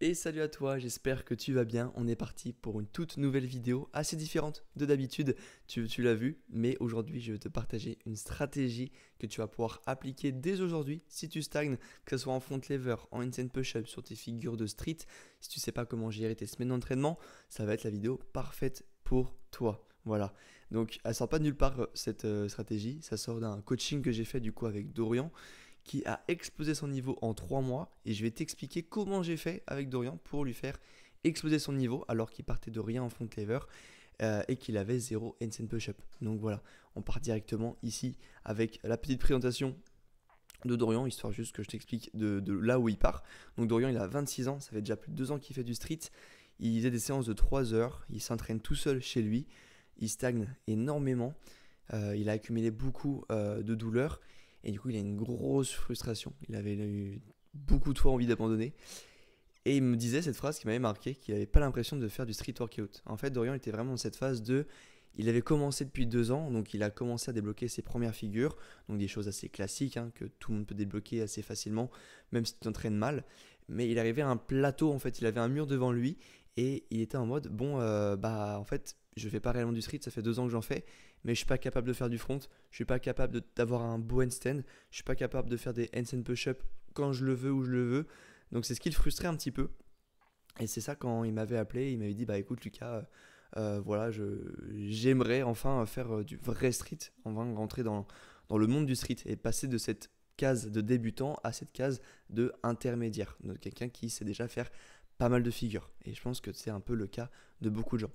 Et salut à toi, j'espère que tu vas bien. On est parti pour une toute nouvelle vidéo, assez différente de d'habitude, tu l'as vu, mais aujourd'hui je vais te partager une stratégie que tu vas pouvoir appliquer dès aujourd'hui si tu stagnes, que ce soit en front lever, en inside push-up, sur tes figures de street. Si tu sais pas comment gérer tes semaines d'entraînement, ça va être la vidéo parfaite pour toi. Voilà, donc elle sort pas de nulle part cette stratégie, ça sort d'un coaching que j'ai fait du coup avec Dorian, qui a explosé son niveau en 3 mois, et je vais t'expliquer comment j'ai fait avec Dorian pour lui faire exploser son niveau alors qu'il partait de rien en front lever et qu'il avait 0 handstand push-up. Donc voilà, on part directement ici avec la petite présentation de Dorian, histoire juste que je t'explique de là où il part. Donc Dorian, il a 26 ans, ça fait déjà plus de 2 ans qu'il fait du street. Il faisait des séances de 3 heures, il s'entraîne tout seul chez lui, il stagne énormément, il a accumulé beaucoup de douleurs. Et du coup, il a une grosse frustration. Il avait eu beaucoup de fois envie d'abandonner. Et il me disait cette phrase qui m'avait marqué, qu'il n'avait pas l'impression de faire du street workout. En fait, Dorian était vraiment dans cette phase de... Il avait commencé depuis 2 ans, donc il a commencé à débloquer ses premières figures. Donc des choses assez classiques, que tout le monde peut débloquer assez facilement, même si tu t'entraînes mal. Mais il arrivait à un plateau, en fait, il avait un mur devant lui. Et il était en mode, bon, en fait, je fais pas réellement du street, ça fait 2 ans que j'en fais, mais je suis pas capable de faire du front, je suis pas capable d'avoir un beau handstand, je suis pas capable de faire des handstand push-up quand je le veux ou je le veux. Donc c'est ce qui le frustrait un petit peu. Et c'est ça, quand il m'avait appelé, il m'avait dit, bah écoute Lucas, voilà, j'aimerais enfin faire du vrai street, enfin rentrer dans le monde du street et passer de cette case de débutant à cette case de intermédiaire, de quelqu'un qui sait déjà faire pas mal de figures. Et je pense que c'est un peu le cas de beaucoup de gens.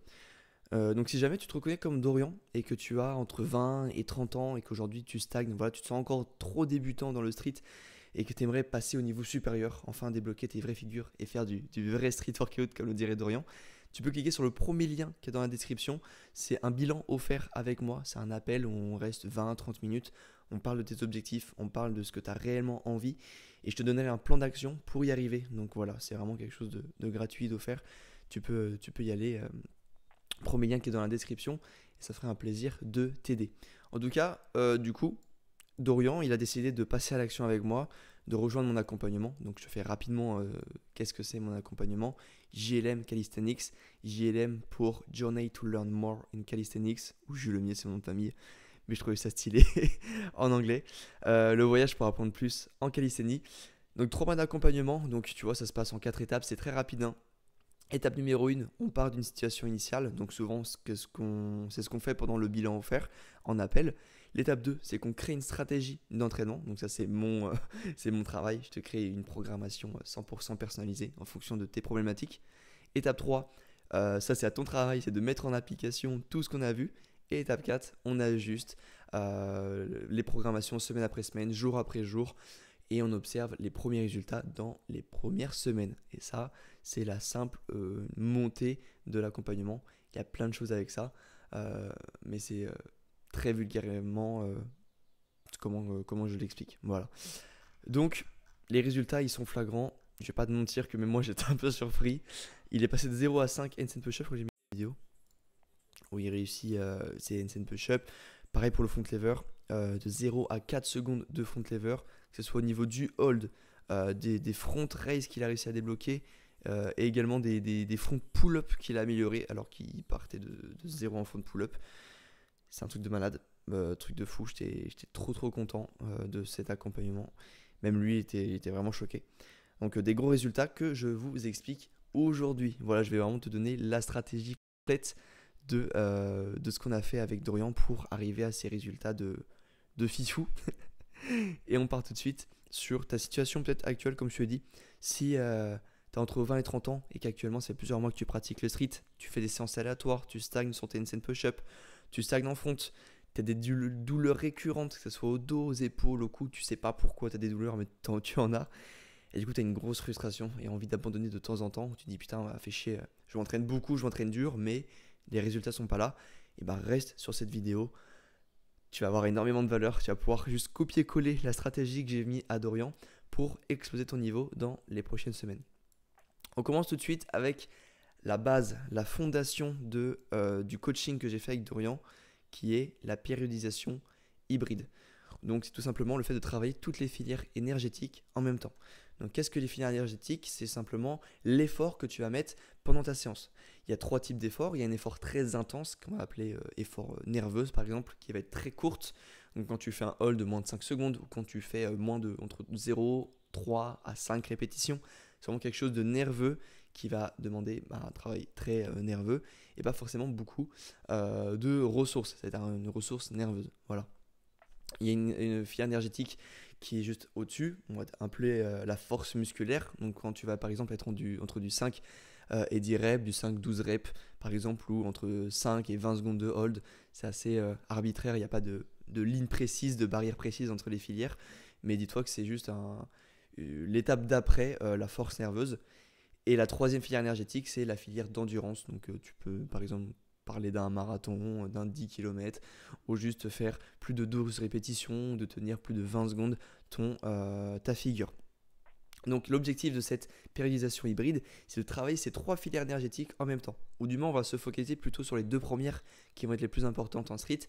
Donc si jamais tu te reconnais comme Dorian et que tu as entre 20 et 30 ans et qu'aujourd'hui tu stagnes, voilà, tu te sens encore trop débutant dans le street et que tu aimerais passer au niveau supérieur, enfin débloquer tes vraies figures et faire du vrai street workout comme le dirait Dorian, tu peux cliquer sur le premier lien qui est dans la description. C'est un bilan offert avec moi, c'est un appel où on reste 20-30 minutes, on parle de tes objectifs, on parle de ce que tu as réellement envie et je te donnerai un plan d'action pour y arriver. Donc voilà, c'est vraiment quelque chose de gratuit, d'offert. Tu peux y aller. Premier lien qui est dans la description, et ça ferait un plaisir de t'aider. En tout cas, du coup, Dorian, il a décidé de passer à l'action avec moi, de rejoindre mon accompagnement. Donc je te fais rapidement qu'est-ce que c'est mon accompagnement. JLM Calisthenics, JLM pour Journey to Learn More in Calisthenics, ou Jules Lemier, c'est mon nom de famille, mais je trouvais ça stylé en anglais. Le voyage pour apprendre plus en calisthénie. Donc 3 mois d'accompagnement, donc tu vois, ça se passe en 4 étapes, c'est très rapide, hein. Étape numéro 1, on part d'une situation initiale, donc souvent c'est ce qu'on fait pendant le bilan offert en appel. L'étape 2, c'est qu'on crée une stratégie d'entraînement, donc ça c'est c'est mon travail, je te crée une programmation 100% personnalisée en fonction de tes problématiques. Étape 3, ça c'est à ton travail, c'est de mettre en application tout ce qu'on a vu. Et étape 4, on ajuste les programmations semaine après semaine, jour après jour, et on observe les premiers résultats dans les premières semaines. Et ça, c'est la simple montée de l'accompagnement. Il y a plein de choses avec ça, mais c'est très vulgairement comment je l'explique. Voilà. Donc, les résultats, ils sont flagrants. Je vais pas te mentir que même moi, j'étais un peu surpris. Il est passé de 0 à 5 handstand push-up quand j'ai mis la vidéo, où il réussit ses handstand push-up. Pareil pour le front lever, de 0 à 4 secondes de front lever, que ce soit au niveau du hold, des front raise qu'il a réussi à débloquer, et également des front pull-up qu'il a amélioré alors qu'il partait de 0 en front pull-up. C'est un truc de malade, truc de fou, j'étais trop content de cet accompagnement. Même lui était vraiment choqué. Donc des gros résultats que je vous explique aujourd'hui. Voilà, je vais vraiment te donner la stratégie complète de ce qu'on a fait avec Dorian pour arriver à ces résultats de fifou. Et on part tout de suite sur ta situation peut-être actuelle, comme je te l'ai dit. Si tu as entre 20 et 30 ans et qu'actuellement ça fait plusieurs mois que tu pratiques le street, tu fais des séances aléatoires, tu stagnes sur tes handstand push-up, tu stagnes en front, tu as des douleurs récurrentes, que ce soit au dos, aux épaules, au cou, tu sais pas pourquoi tu as des douleurs, mais tu en as. Et du coup, tu as une grosse frustration et envie d'abandonner de temps en temps. Tu te dis putain, fait chier, je m'entraîne beaucoup, je m'entraîne dur, mais les résultats sont pas là. Et bah reste sur cette vidéo. Tu vas avoir énormément de valeur. Tu vas pouvoir juste copier-coller la stratégie que j'ai mis à Dorian pour exploser ton niveau dans les prochaines semaines. On commence tout de suite avec la base, la fondation du coaching que j'ai fait avec Dorian, qui est la périodisation hybride. Donc c'est tout simplement le fait de travailler toutes les filières énergétiques en même temps. Donc qu'est-ce que les filières énergétiques? C'est simplement l'effort que tu vas mettre pendant ta séance. Il y a 3 types d'efforts. Il y a un effort très intense qu'on va appeler effort nerveuse par exemple, qui va être très courte. Donc quand tu fais un hold de moins de 5 secondes ou quand tu fais entre 0, 3 à 5 répétitions, c'est vraiment quelque chose de nerveux qui va demander un travail très nerveux et pas forcément beaucoup de ressources, c'est-à-dire une ressource nerveuse. Voilà. Il y a une filière énergétique qui est juste au-dessus, on va appeler la force musculaire. Donc quand tu vas par exemple être entre du 5 et 10 reps, du 5-12 reps par exemple, ou entre 5 et 20 secondes de hold, c'est assez arbitraire, il n'y a pas de ligne précise, de barrière précise entre les filières, mais dis-toi que c'est juste l'étape d'après la force nerveuse. Et la troisième filière énergétique, c'est la filière d'endurance. Donc tu peux par exemple parler d'un marathon, d'un 10 km, ou juste faire plus de 12 répétitions, de tenir plus de 20 secondes ta figure. Donc l'objectif de cette périodisation hybride, c'est de travailler ces 3 filières énergétiques en même temps. Ou du moins, on va se focaliser plutôt sur les 2 premières qui vont être les plus importantes en street.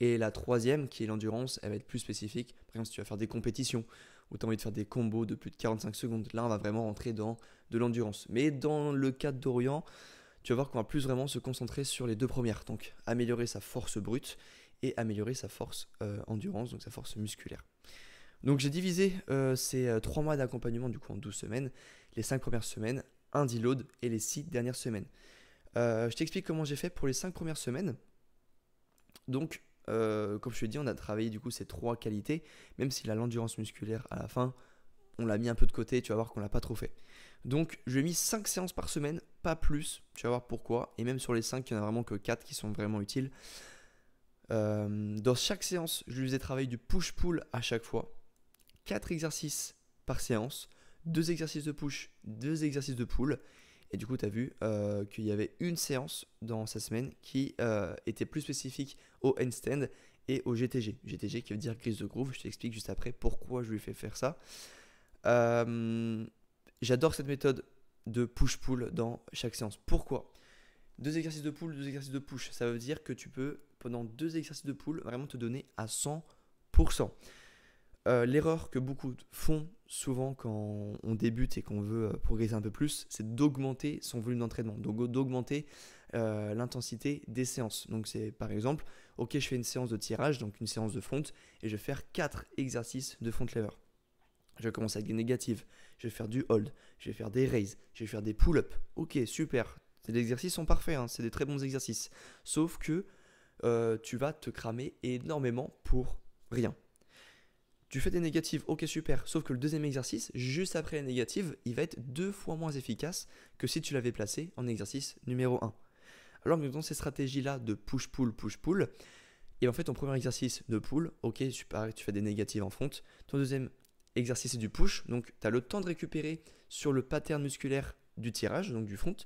Et la troisième, qui est l'endurance, elle va être plus spécifique. Par exemple, si tu vas faire des compétitions ou tu as envie de faire des combos de plus de 45 secondes, là, on va vraiment rentrer dans de l'endurance. Mais dans le cadre d'Orient, tu vas voir qu'on va plus vraiment se concentrer sur les 2 premières. Donc améliorer sa force brute et améliorer sa force endurance, donc sa force musculaire. Donc j'ai divisé ces 3 mois d'accompagnement du coup en 12 semaines, les 5 premières semaines, un deload et les 6 dernières semaines. Je t'explique comment j'ai fait pour les 5 premières semaines. Donc comme je te l'ai dit, on a travaillé du coup ces 3 qualités, même si l'endurance musculaire à la fin, on l'a mis un peu de côté, tu vas voir qu'on l'a pas trop fait. Donc je lui ai mis 5 séances par semaine, pas plus, tu vas voir pourquoi, et même sur les 5, il n'y en a vraiment que 4 qui sont vraiment utiles. Dans chaque séance, je lui ai travaillé du push-pull à chaque fois. 4 exercices par séance, 2 exercices de push, 2 exercices de pull. Et du coup, tu as vu qu'il y avait une séance dans sa semaine qui était plus spécifique au handstand et au GTG. GTG qui veut dire grise de groove. Je t'explique juste après pourquoi je lui ai fait faire ça. J'adore cette méthode de push-pull dans chaque séance. Pourquoi? 2 exercices de pull, 2 exercices de push. Ça veut dire que tu peux, pendant 2 exercices de pull, vraiment te donner à 100%. L'erreur que beaucoup font souvent quand on débute et qu'on veut progresser un peu plus, c'est d'augmenter son volume d'entraînement, donc d'augmenter l'intensité des séances. Donc c'est par exemple, ok, je fais une séance de tirage, donc une séance de front, et je vais faire 4 exercices de front lever. Je vais commencer avec des négatives, je vais faire du hold, je vais faire des raises, je vais faire des pull-ups. Ok, super, ces exercices sont parfaits, hein, c'est des très bons exercices. Sauf que tu vas te cramer énormément pour rien. Tu fais des négatives, ok super, sauf que le deuxième exercice, juste après les négatives, il va être 2 fois moins efficace que si tu l'avais placé en exercice numéro 1. Alors que dans ces stratégies-là de push-pull, et en fait ton premier exercice de pull, ok super, tu fais des négatives en front, ton deuxième exercice c'est du push, donc tu as le temps de récupérer sur le pattern musculaire du tirage, donc du front.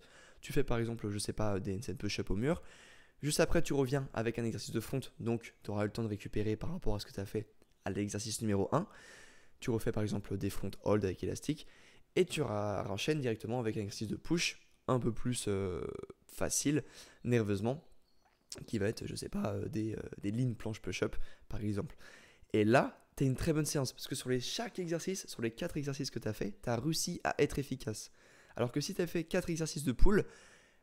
Tu fais par exemple, je sais pas, des handstand push-up au mur. Juste après, tu reviens avec un exercice de front, donc tu auras le temps de récupérer par rapport à ce que tu as fait à l'exercice numéro 1. Tu refais par exemple des front hold avec élastique et tu enchaînes directement avec un exercice de push un peu plus facile, nerveusement, qui va être, je sais pas, des lignes planche push-up par exemple. Et là, tu as une très bonne séance parce que sur chaque exercice, sur les 4 exercices que tu as fait, tu as réussi à être efficace. Alors que si tu as fait 4 exercices de pull,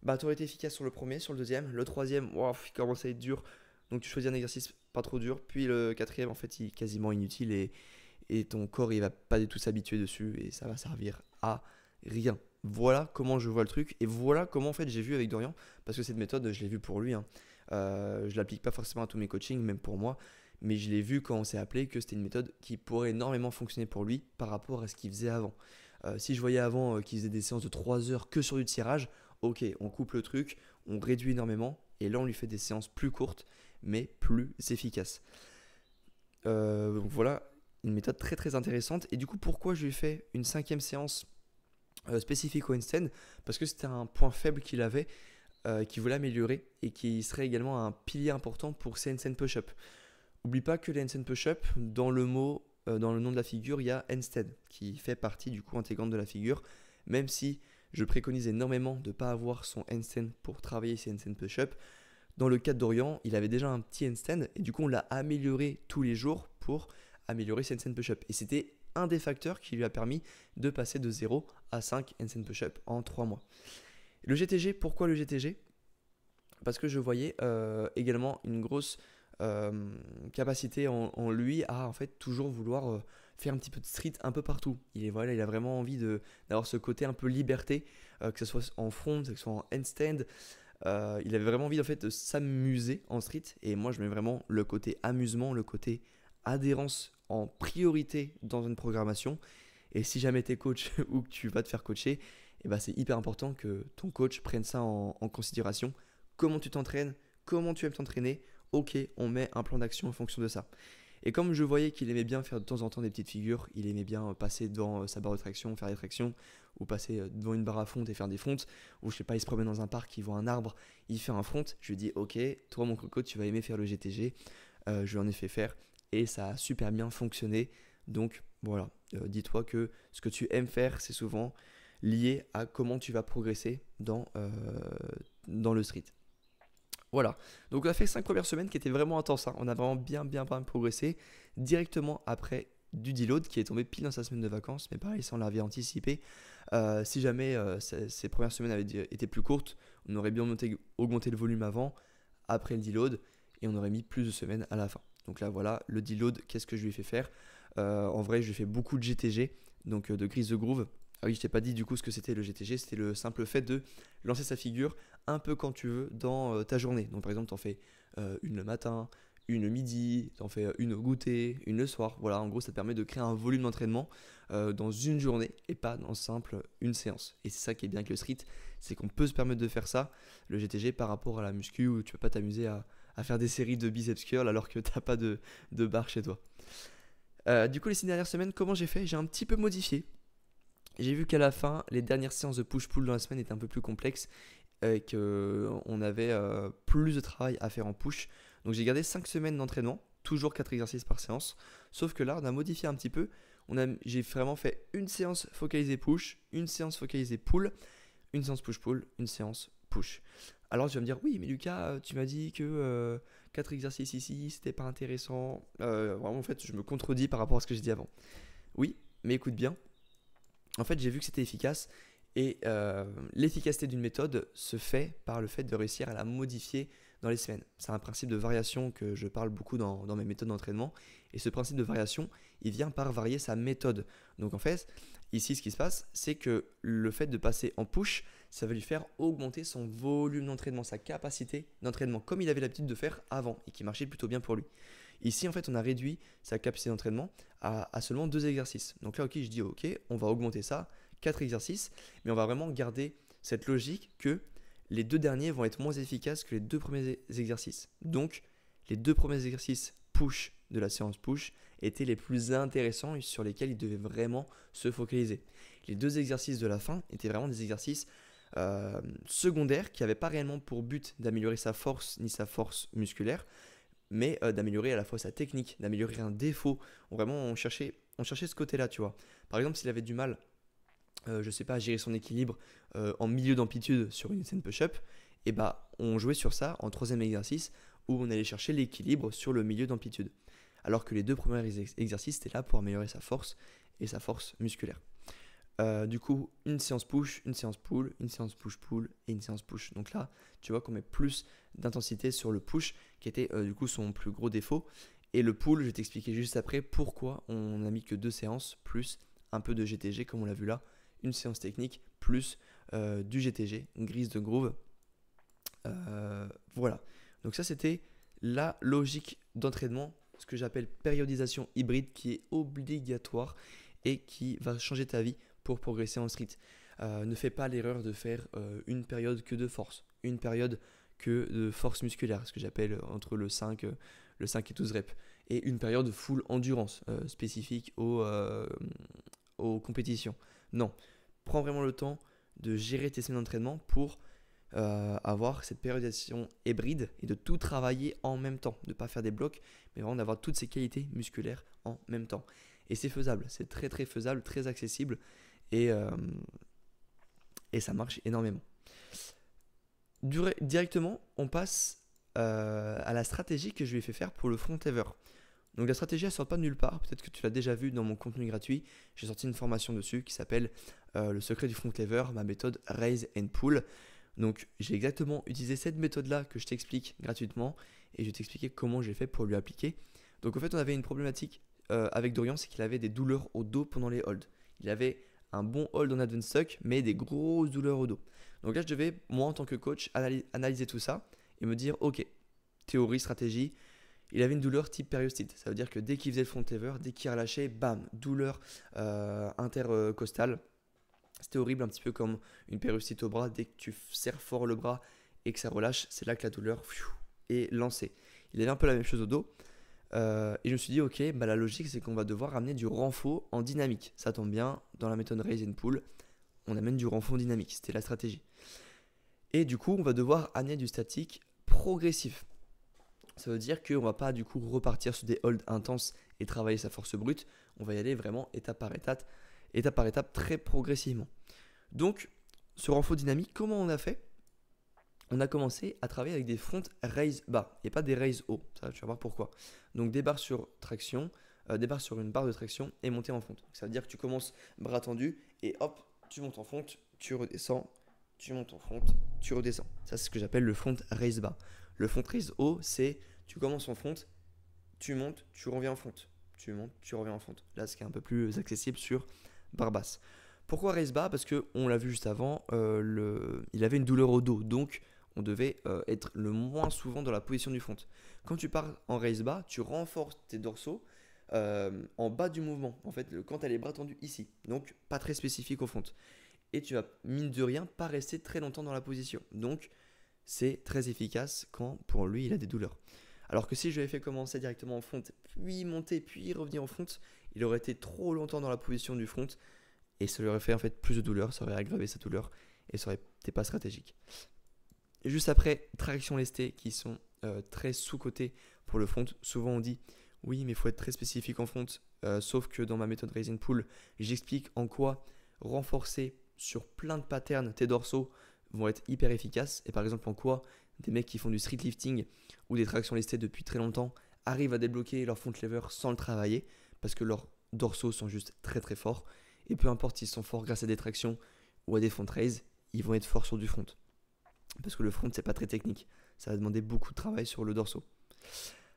bah, tu aurais été efficace sur le premier, sur le deuxième. Le troisième, wow, il commence à être dur. Donc tu choisis un exercice pas trop dur. Puis le quatrième, en fait, il est quasiment inutile et ton corps, il va pas du tout s'habituer dessus et ça va servir à rien. Voilà comment je vois le truc et voilà comment en fait j'ai vu avec Dorian, parce que cette méthode, je l'ai vue pour lui. Hein. Je l'applique pas forcément à tous mes coachings, même pour moi, mais je l'ai vu quand on s'est appelé que c'était une méthode qui pourrait énormément fonctionner pour lui par rapport à ce qu'il faisait avant. Si je voyais avant qu'il faisait des séances de 3 heures que sur du tirage, ok, on coupe le truc, on réduit énormément et là on lui fait des séances plus courtes mais plus efficaces. Donc voilà, une méthode très très intéressante. Et du coup, pourquoi je lui ai fait une 5e séance spécifique au handstand? Parce que c'était un point faible qu'il avait, qu'il voulait améliorer et qui serait également un pilier important pour ses handstand push-up. N'oublie pas que les handstand push-up, dans le nom de la figure, il y a handstand qui fait partie du coup intégrante de la figure, même si je préconise énormément de ne pas avoir son handstand pour travailler ses handstand push-up. Dans le cadre d'Orient, il avait déjà un petit handstand et du coup on l'a amélioré tous les jours pour améliorer ses handstand push-up. Et c'était un des facteurs qui lui a permis de passer de 0 à 5 handstand push-up en 3 mois. Le GTG, pourquoi le GTG? Parce que je voyais également une grosse capacité en lui à en fait toujours vouloir faire un petit peu de street un peu partout. Voilà, il a vraiment envie d'avoir ce côté un peu liberté, que ce soit en front, que ce soit en handstand. Il avait vraiment envie en fait de s'amuser en street, et moi je mets vraiment le côté amusement, le côté adhérence en priorité dans une programmation. Et si jamais tu es coach ou que tu vas te faire coacher, eh ben, c'est hyper important que ton coach prenne ça en considération. Comment tu t'entraînes, comment tu aimes t'entraîner, ok, on met un plan d'action en fonction de ça. Et comme je voyais qu'il aimait bien faire de temps en temps des petites figures, il aimait bien passer devant sa barre de traction, faire des tractions, ou passer devant une barre à fonte et faire des fontes, ou je sais pas, il se promène dans un parc, il voit un arbre, il fait un front, je lui dis ok, toi mon coco, tu vas aimer faire le GTG, je lui en ai fait faire, et ça a super bien fonctionné. Donc voilà, dis-toi que ce que tu aimes faire, c'est souvent lié à comment tu vas progresser dans le street. Voilà, donc on a fait 5 premières semaines qui étaient vraiment intenses, hein. On a vraiment bien progressé directement après du deload qui est tombé pile dans sa semaine de vacances, mais pareil, ça on l'avait anticipé. Si jamais ces premières semaines avaient été plus courtes, on aurait bien augmenté le volume avant, après le deload, et on aurait mis plus de semaines à la fin. Donc là voilà, le deload, qu'est-ce que je lui ai fait faire? En vrai, je lui ai fait beaucoup de GTG, donc de Grease the Groove. Ah oui, je t'ai pas dit du coup ce que c'était le GTG, c'était le simple fait de lancer sa figure un peu quand tu veux dans ta journée. Donc par exemple, tu en fais une le matin, une le midi, tu en fais une au goûter, une le soir. Voilà, en gros, ça te permet de créer un volume d'entraînement dans une journée et pas dans simple une séance. Et c'est ça qui est bien avec le street, c'est qu'on peut se permettre de faire ça, le GTG, par rapport à la muscu où tu peux pas t'amuser à faire des séries de biceps curl alors que t'as pas de barre chez toi. Du coup, les 6 dernières semaines, comment j'ai fait? J'ai un petit peu modifié. J'ai vu qu'à la fin, les dernières séances de push-pull dans la semaine étaient un peu plus complexes et qu'on avait plus de travail à faire en push. Donc j'ai gardé 5 semaines d'entraînement, toujours 4 exercices par séance. Sauf que là, on a modifié un petit peu. J'ai vraiment fait une séance focalisée push, une séance focalisée pull, une séance push-pull, une séance push. Alors tu vas me dire, oui, mais Lucas, tu m'as dit que 4 exercices ici, c'était pas intéressant. Vraiment, en fait, je me contredis par rapport à ce que j'ai dit avant. Oui, mais écoute bien. En fait, j'ai vu que c'était efficace, et l'efficacité d'une méthode se fait par le fait de réussir à la modifier dans les semaines. C'est un principe de variation que je parle beaucoup dans mes méthodes d'entraînement, et ce principe de variation, il vient par varier sa méthode. Donc en fait, ici ce qui se passe, c'est que le fait de passer en push, ça va lui faire augmenter son volume d'entraînement, sa capacité d'entraînement, comme il avait l'habitude de faire avant et qui marchait plutôt bien pour lui. Ici, en fait, on a réduit sa capacité d'entraînement à seulement 2 exercices. Donc là, ok, je dis ok, on va augmenter ça, 4 exercices, mais on va vraiment garder cette logique que les 2 derniers vont être moins efficaces que les 2 premiers exercices. Donc, les 2 premiers exercices push de la séance push étaient les plus intéressants et sur lesquels il devait vraiment se focaliser. Les 2 exercices de la fin étaient vraiment des exercices secondaires qui n'avaient pas réellement pour but d'améliorer sa force ni sa force musculaire, mais d'améliorer à la fois sa technique, d'améliorer un défaut. On cherchait ce côté-là, tu vois. Par exemple, s'il avait du mal, je sais pas, à gérer son équilibre en milieu d'amplitude sur une scène push-up, et bah, on jouait sur ça en 3e exercice où on allait chercher l'équilibre sur le milieu d'amplitude. Alors que les 2 premiers exercices, c'était là pour améliorer sa force et sa force musculaire. Du coup, une séance push, une séance pull, une séance push-pull et une séance push. Donc là, tu vois qu'on met plus d'intensité sur le push qui était du coup son plus gros défaut. Et le pull, je vais t'expliquer juste après pourquoi on n'a mis que 2 séances plus un peu de GTG comme on l'a vu là. Une séance technique plus du GTG, Grease the Groove. Voilà. Donc ça, c'était la logique d'entraînement, ce que j'appelle périodisation hybride, qui est obligatoire et qui va changer ta vie pour progresser en street. Ne fais pas l'erreur de faire une période que de force, une période que de force musculaire, ce que j'appelle entre le 5 et 12 reps, et une période full endurance spécifique aux compétitions. Non, prends vraiment le temps de gérer tes semaines d'entraînement pour avoir cette périodisation hybride et de tout travailler en même temps, de ne pas faire des blocs, mais vraiment d'avoir toutes ces qualités musculaires en même temps. Et c'est faisable, c'est très très faisable, très accessible, et ça marche énormément. Directement, on passe à la stratégie que je lui ai fait faire pour le front ever. Donc la stratégie, elle sort pas de nulle part. Peut-être que tu l'as déjà vu dans mon contenu gratuit. J'ai sorti une formation dessus qui s'appelle le secret du front lever, ma méthode raise and pull. Donc j'ai exactement utilisé cette méthode-là que je t'explique gratuitement et je vais t'expliquer comment j'ai fait pour lui appliquer. Donc en fait, on avait une problématique avec Dorian, c'est qu'il avait des douleurs au dos pendant les holds. Il avait un bon hold en advanced tuck, mais des grosses douleurs au dos. Donc là, je devais, moi en tant que coach, analyser tout ça et me dire, ok, théorie, stratégie. Il avait une douleur type périostite. Ça veut dire que dès qu'il faisait le front lever, dès qu'il relâchait, bam, douleur intercostale. C'était horrible, un petit peu comme une périostite au bras. Dès que tu serres fort le bras et que ça relâche, c'est là que la douleur est lancée. Il avait un peu la même chose au dos. Et je me suis dit, ok, bah la logique, c'est qu'on va devoir amener du renfort en dynamique. Ça tombe bien, dans la méthode raise and pull, on amène du renfort en dynamique. C'était la stratégie. Et du coup, on va devoir amener du statique progressif. Ça veut dire qu'on ne va pas du coup repartir sur des holds intenses et travailler sa force brute. On va y aller vraiment étape par étape très progressivement. Donc, ce renfort dynamique, comment on a fait? On a commencé à travailler avec des front raise bas et pas des raise haut. Ça, tu vas voir pourquoi. Donc, des barres sur traction, des barres sur une barre de traction et monter en fonte. Ça veut dire que tu commences bras tendu et hop, tu montes en fonte, tu redescends, tu montes en fonte, tu redescends. Ça, c'est ce que j'appelle le front raise bas. Le front raise haut, c'est tu commences en fonte, tu montes, tu reviens en fonte. Tu montes, tu reviens en fonte. Là, ce qui est un peu plus accessible sur barre basse. Pourquoi raise bas? Parce qu'on l'a vu juste avant, il avait une douleur au dos. Donc, on devait être le moins souvent dans la position du front. Quand tu pars en raise bas, tu renforces tes dorsaux en bas du mouvement. En fait, quand tu as les bras tendus ici. Donc, pas très spécifique au front. Et tu vas, mine de rien, pas rester très longtemps dans la position. Donc, c'est très efficace quand, pour lui, il a des douleurs. Alors que si je l'avais fait commencer directement en fonte, puis monter, puis revenir en fonte, il aurait été trop longtemps dans la position du front et ça lui aurait fait en fait plus de douleur, ça aurait aggravé sa douleur et ça aurait été pas stratégique. Et juste après, traction lestée qui sont très sous-cotées pour le front. Souvent on dit oui, mais il faut être très spécifique en front, sauf que dans ma méthode raise and pull, j'explique en quoi renforcer sur plein de patterns tes dorsaux vont être hyper efficaces. Et par exemple, en quoi des mecs qui font du street lifting ou des tractions lestées depuis très longtemps arrivent à débloquer leur front lever sans le travailler parce que leurs dorsaux sont juste très très forts. Et peu importe s'ils sont forts grâce à des tractions ou à des front raise, ils vont être forts sur du front. Parce que le front, c'est pas très technique. Ça va demander beaucoup de travail sur le dorsaux.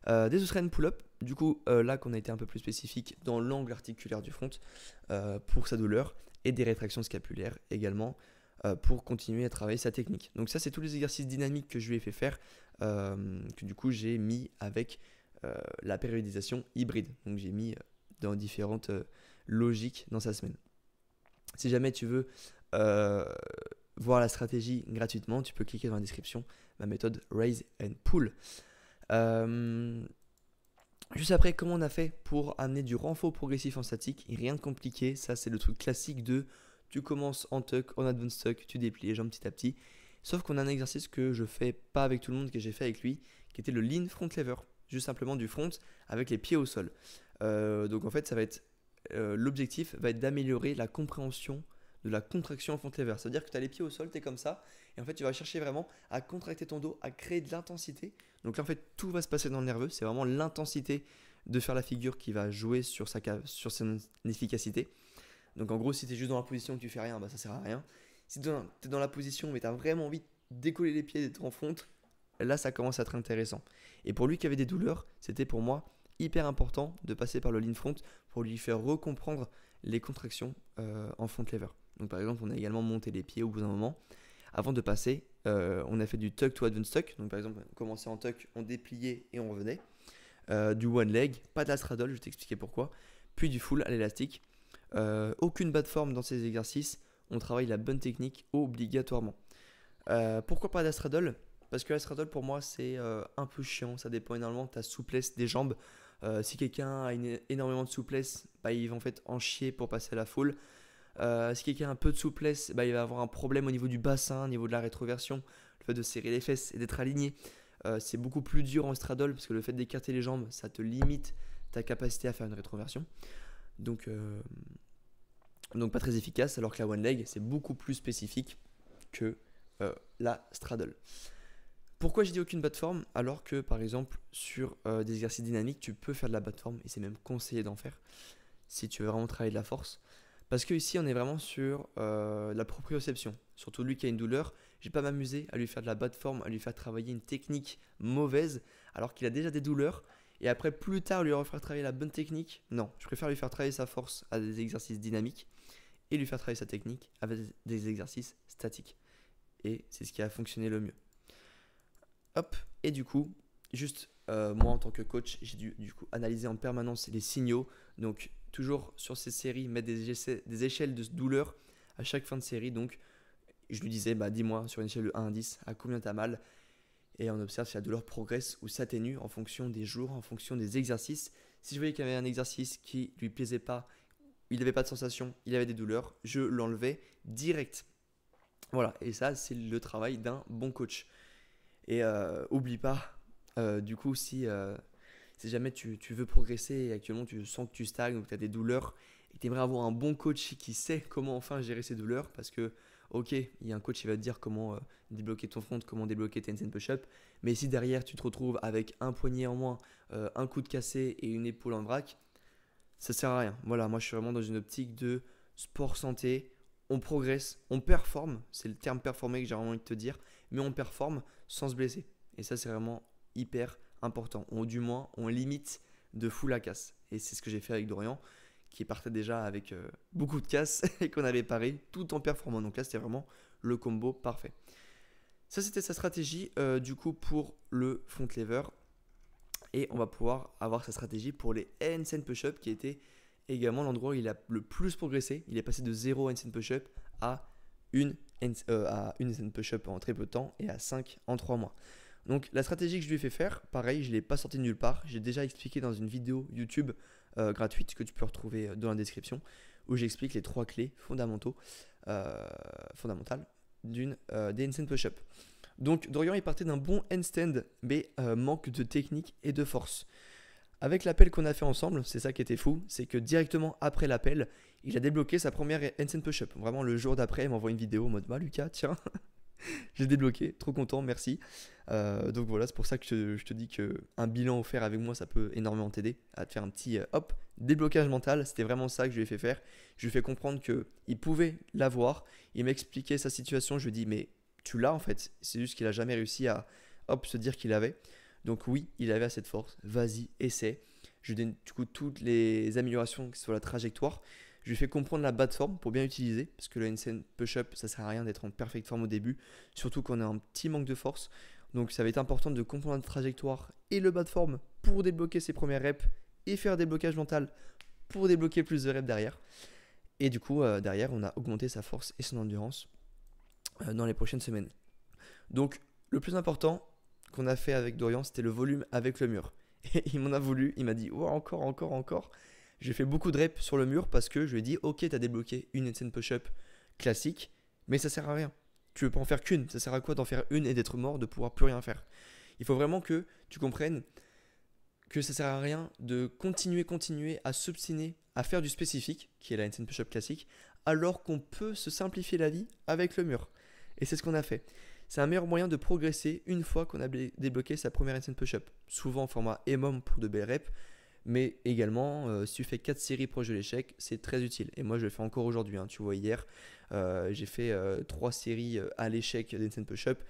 Des Australian pull-up, du coup, là qu'on a été un peu plus spécifique dans l'angle articulaire du front pour sa douleur et des rétractions scapulaires également pour continuer à travailler sa technique. Donc ça, c'est tous les exercices dynamiques que je lui ai fait faire, que du coup j'ai mis avec la périodisation hybride. Donc j'ai mis dans différentes logiques dans sa semaine. Si jamais tu veux voir la stratégie gratuitement, tu peux cliquer dans la description, ma méthode Raise and Pull. Juste après, comment on a fait pour amener du renfort progressif en statique? Rien de compliqué, ça c'est le truc classique de tu commences en tuck, en advanced tuck, tu déplies les jambes petit à petit. Sauf qu'on a un exercice que je fais pas avec tout le monde, que j'ai fait avec lui, qui était le lean front lever. Juste simplement du front avec les pieds au sol. Donc en fait, ça va être l'objectif va être d'améliorer la compréhension de la contraction en front lever. Ça veut dire que tu as les pieds au sol, tu es comme ça, et en fait tu vas chercher vraiment à contracter ton dos, à créer de l'intensité. Donc là en fait tout va se passer dans le nerveux, c'est vraiment l'intensité de faire la figure qui va jouer sur son efficacité. Donc en gros, si tu es juste dans la position et que tu fais rien, bah ça sert à rien. Si tu es dans la position mais tu as vraiment envie de décoller les pieds, d'être en fonte, là ça commence à être intéressant. Et pour lui qui avait des douleurs, c'était pour moi hyper important de passer par le lean front pour lui faire recomprendre les contractions en front lever. Donc par exemple, on a également monté les pieds au bout d'un moment. Avant de passer, on a fait du tuck to advanced tuck. Donc par exemple, on commençait en tuck, on dépliait et on revenait. Du one leg, pas de la straddle, je vais t'expliquer pourquoi. Puis du full à l'élastique. Aucune bas de forme dans ces exercices. On travaille la bonne technique obligatoirement. Pourquoi pas la straddle? Parce que la straddle pour moi c'est un peu chiant. Ça dépend énormément de ta souplesse des jambes. Si quelqu'un a énormément de souplesse, bah, il va en fait en chier pour passer à la full. Si quelqu'un a un peu de souplesse, bah, il va avoir un problème au niveau du bassin, au niveau de la rétroversion. Le fait de serrer les fesses et d'être aligné, c'est beaucoup plus dur en straddle parce que le fait d'écarter les jambes, ça te limite ta capacité à faire une rétroversion. Donc pas très efficace, alors que la one leg, c'est beaucoup plus spécifique que la straddle. Pourquoi j'ai dit aucune bas de forme alors que par exemple sur des exercices dynamiques, tu peux faire de la bas de forme et c'est même conseillé d'en faire si tu veux vraiment travailler de la force. Parce que ici on est vraiment sur la proprioception. Surtout lui qui a une douleur, je vais pas m'amuser à lui faire de la bas de forme, à lui faire travailler une technique mauvaise alors qu'il a déjà des douleurs. Et après plus tard lui refaire travailler la bonne technique. Non, je préfère lui faire travailler sa force à des exercices dynamiques et lui faire travailler sa technique avec des exercices statiques. Et c'est ce qui a fonctionné le mieux. Hop, et du coup, juste moi en tant que coach, j'ai dû du coup analyser en permanence les signaux. Donc toujours sur ces séries, mettre des échelles de douleur à chaque fin de série. Donc je lui disais, bah, dis-moi sur une échelle de 1 à 10 à combien tu as mal. Et on observe si la douleur progresse ou s'atténue en fonction des jours, en fonction des exercices. Si je voyais qu'il y avait un exercice qui lui plaisait pas, il n'avait pas de sensation, il avait des douleurs, je l'enlevais direct. Voilà, et ça c'est le travail d'un bon coach. Et oublie pas, du coup, si jamais tu veux progresser et actuellement tu sens que tu stagnes ou que tu as des douleurs et que tu aimerais avoir un bon coach qui sait comment enfin gérer ces douleurs, parce que, ok, il y a un coach qui va te dire comment débloquer ton front, comment débloquer tes handstand push-up, mais si derrière tu te retrouves avec un poignet en moins, un coude cassé et une épaule en vrac, ça sert à rien. Voilà, moi je suis vraiment dans une optique de sport santé, on progresse, on performe, c'est le terme performer que j'ai vraiment envie de te dire, mais on performe sans se blesser. Et ça c'est vraiment hyper important. Ou du moins, on limite de fou la casse. Et c'est ce que j'ai fait avec Dorian, qui partait déjà avec beaucoup de casse et qu'on avait paré tout en performant. Donc là, c'était vraiment le combo parfait. Ça, c'était sa stratégie du coup pour le front lever. Et on va pouvoir avoir sa stratégie pour les handstand push-up qui était également l'endroit où il a le plus progressé. Il est passé de 0 handstand push-up à une handstand push-up en très peu de temps et à 5 en 3 mois. Donc la stratégie que je lui ai fait faire, pareil, je ne l'ai pas sorti de nulle part. J'ai déjà expliqué dans une vidéo YouTube gratuite que tu peux retrouver dans la description où j'explique les 3 clés fondamentales des handstand push-up. Donc Dorian il partait d'un bon handstand mais manque de technique et de force. Avec l'appel qu'on a fait ensemble, c'est ça qui était fou, c'est que directement après l'appel, il a débloqué sa première handstand push-up. Vraiment le jour d'après, il m'envoie une vidéo en mode bah Lucas, tiens, j'ai débloqué, trop content, merci. Donc voilà, c'est pour ça que je te dis qu'un bilan offert avec moi, ça peut énormément t'aider à te faire un petit déblocage mental. C'était vraiment ça que je lui ai fait faire. Je lui ai fait comprendre qu'il pouvait l'avoir. Il m'expliquait sa situation. Je lui ai dit, mais tu l'as en fait. C'est juste qu'il n'a jamais réussi à se dire qu'il avait. Donc oui, il avait assez de force. Vas-y, essaie. Je lui donne du coup toutes les améliorations, que ce soit la trajectoire. Je lui fais comprendre la bas de forme pour bien utiliser, parce que le handstand push-up, ça sert à rien d'être en perfect forme au début, surtout quand on a un petit manque de force. Donc ça va être important de comprendre la trajectoire et le bas de forme pour débloquer ses premières reps et faire des blocages mentaux pour débloquer plus de reps derrière. Et du coup, derrière, on a augmenté sa force et son endurance dans les prochaines semaines. Donc le plus important qu'on a fait avec Dorian, c'était le volume avec le mur. Et il m'en a voulu, il m'a dit oh, encore. J'ai fait beaucoup de reps sur le mur parce que je lui ai dit ok, tu as débloqué une handstand push-up classique, mais ça sert à rien. Tu veux pas en faire qu'une, ça sert à quoi d'en faire une et d'être mort, de pouvoir plus rien faire. Il faut vraiment que tu comprennes que ça sert à rien de continuer à s'obstiner à faire du spécifique, qui est la handstand push-up classique, alors qu'on peut se simplifier la vie avec le mur. Et c'est ce qu'on a fait. C'est un meilleur moyen de progresser une fois qu'on a débloqué sa première handstand push-up. Souvent en format EMOM pour de belles reps, mais également si tu fais 4 séries proches de l'échec, c'est très utile. Et moi je le fais encore aujourd'hui, hein. Tu vois hier, j'ai fait 3 séries à l'échec d'handstand push-up.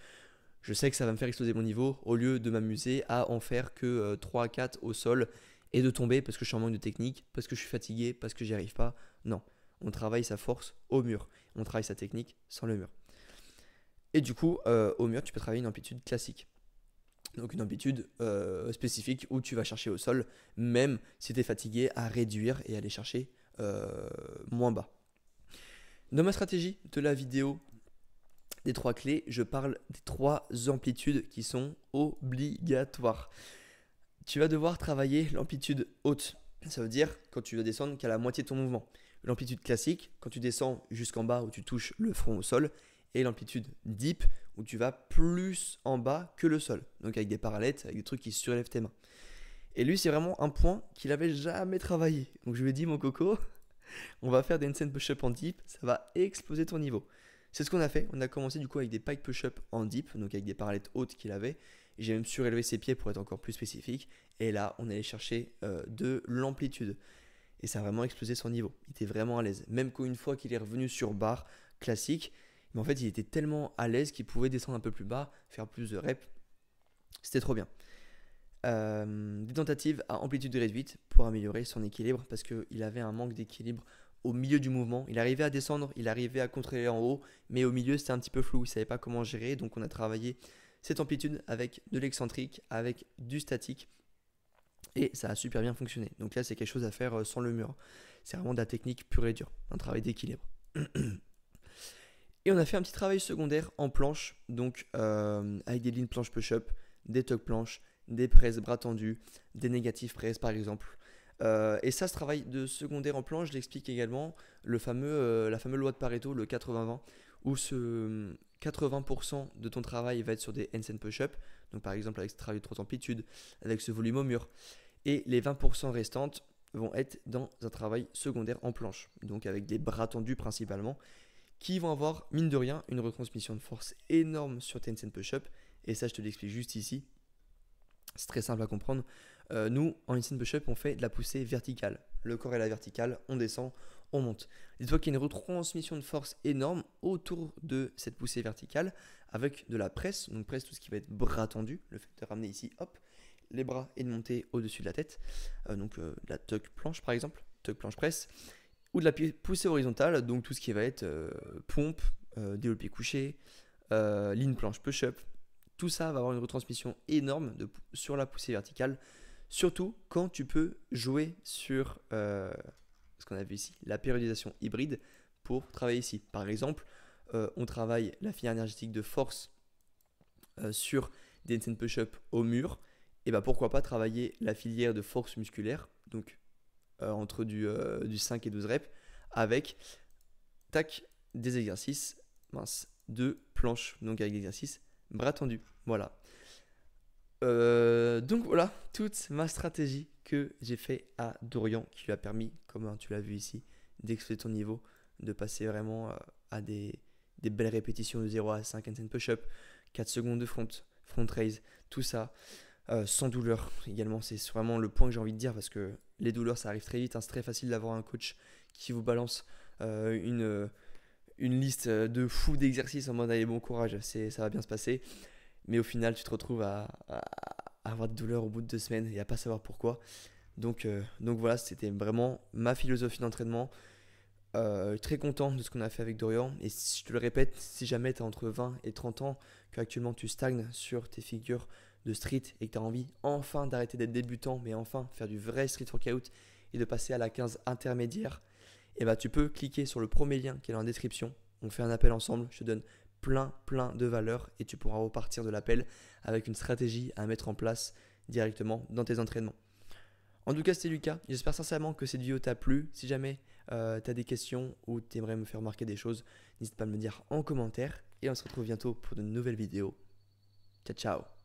Je sais que ça va me faire exploser mon niveau au lieu de m'amuser à en faire que 3 à 4 au sol et de tomber parce que je suis en manque de technique, parce que je suis fatigué, parce que j'y arrive pas. Non, on travaille sa force au mur, on travaille sa technique sans le mur. Et du coup, au mur, tu peux travailler une amplitude classique. Donc une amplitude spécifique où tu vas chercher au sol, même si tu es fatigué, à réduire et aller chercher moins bas. Dans ma stratégie de la vidéo des 3 clés, je parle des 3 amplitudes qui sont obligatoires. Tu vas devoir travailler l'amplitude haute. Ça veut dire quand tu vas descendre qu'à la moitié de ton mouvement. L'amplitude classique, quand tu descends jusqu'en bas où tu touches le front au sol. Et l'amplitude deep, où tu vas plus en bas que le sol. Donc avec des parallèles, avec des trucs qui surélèvent tes mains. Et lui, c'est vraiment un point qu'il n'avait jamais travaillé. Donc je lui ai dit, mon coco, on va faire des handstand push-up en deep, ça va exploser ton niveau. C'est ce qu'on a fait. On a commencé du coup avec des pike push-up en dip, donc avec des parallettes hautes qu'il avait. J'ai même surélevé ses pieds pour être encore plus spécifique. Et là, on allait chercher de l'amplitude. Et ça a vraiment explosé son niveau. Il était vraiment à l'aise. Même qu'une fois qu'il est revenu sur barre classique, mais en fait, il était tellement à l'aise qu'il pouvait descendre un peu plus bas, faire plus de reps. C'était trop bien. Des tentatives à amplitude réduite pour améliorer son équilibre parce qu'il avait un manque d'équilibre au milieu du mouvement. Il arrivait à descendre, il arrivait à contrôler en haut, mais au milieu c'était un petit peu flou, il ne savait pas comment gérer. Donc on a travaillé cette amplitude avec de l'excentrique, avec du statique et ça a super bien fonctionné. Donc là c'est quelque chose à faire sans le mur. C'est vraiment de la technique pure et dure, un travail d'équilibre. Et on a fait un petit travail secondaire en planche, donc avec des lignes planche push-up, des tuck planches, des presses bras tendus, des négatifs presses par exemple. Et ça, ce travail de secondaire en planche, je l'explique également, la fameuse loi de Pareto, le 80-20, où 80% de ton travail va être sur des handstand push-up, donc par exemple avec ce travail de haute amplitude, avec ce volume au mur, et les 20% restantes vont être dans un travail secondaire en planche, donc avec des bras tendus principalement, qui vont avoir, mine de rien, une retransmission de force énorme sur tes handstand push-up, et ça je te l'explique juste ici. C'est très simple à comprendre. Nous, en handstand push-up, on fait de la poussée verticale. Le corps est à la verticale, on descend, on monte. Dis-toi qu'il y a une retransmission de force énorme autour de cette poussée verticale avec de la presse. Donc presse, tout ce qui va être bras tendu, le fait de ramener ici, hop, les bras et de monter au-dessus de la tête. Donc de la tuck planche par exemple, tuck planche presse. Ou de la poussée horizontale, donc tout ce qui va être pompe, développé couché, ligne planche push-up. Tout ça va avoir une retransmission énorme sur la poussée verticale, surtout quand tu peux jouer sur ce qu'on a vu ici, la périodisation hybride pour travailler ici. Par exemple, on travaille la filière énergétique de force sur des handstand push-up au mur, et bah pourquoi pas travailler la filière de force musculaire, donc entre du 5 et 12 reps, avec tac, des exercices de planche, donc avec l'exercice bras tendus. Voilà. Donc voilà, toute ma stratégie que j'ai fait à Dorian qui lui a permis, comme tu l'as vu ici, d'exploser ton niveau, de passer vraiment à des belles répétitions de 0 à 5 handstand push-up, 4 secondes de front raise, tout ça, sans douleur également. C'est vraiment le point que j'ai envie de dire parce que les douleurs ça arrive très vite, hein, c'est très facile d'avoir un coach qui vous balance une liste de fou d'exercices en mode allez bon courage, ça va bien se passer. Mais au final, tu te retrouves à avoir de douleur au bout de 2 semaines et à pas savoir pourquoi. Donc voilà, c'était vraiment ma philosophie d'entraînement. Très content de ce qu'on a fait avec Dorian. Et je te le répète, si jamais tu as entre 20 et 30 ans, qu'actuellement tu stagnes sur tes figures de street et que tu as envie enfin d'arrêter d'être débutant, mais enfin faire du vrai street workout et de passer à la 15 intermédiaire, et bah, tu peux cliquer sur le premier lien qui est dans la description. On fait un appel ensemble, je te donne plein de valeurs et tu pourras repartir de l'appel avec une stratégie à mettre en place directement dans tes entraînements. En tout cas, c'était Lucas. J'espère sincèrement que cette vidéo t'a plu. Si jamais tu as des questions ou tu aimerais me faire remarquer des choses, n'hésite pas à me le dire en commentaire. Et on se retrouve bientôt pour de nouvelles vidéos. Ciao, ciao.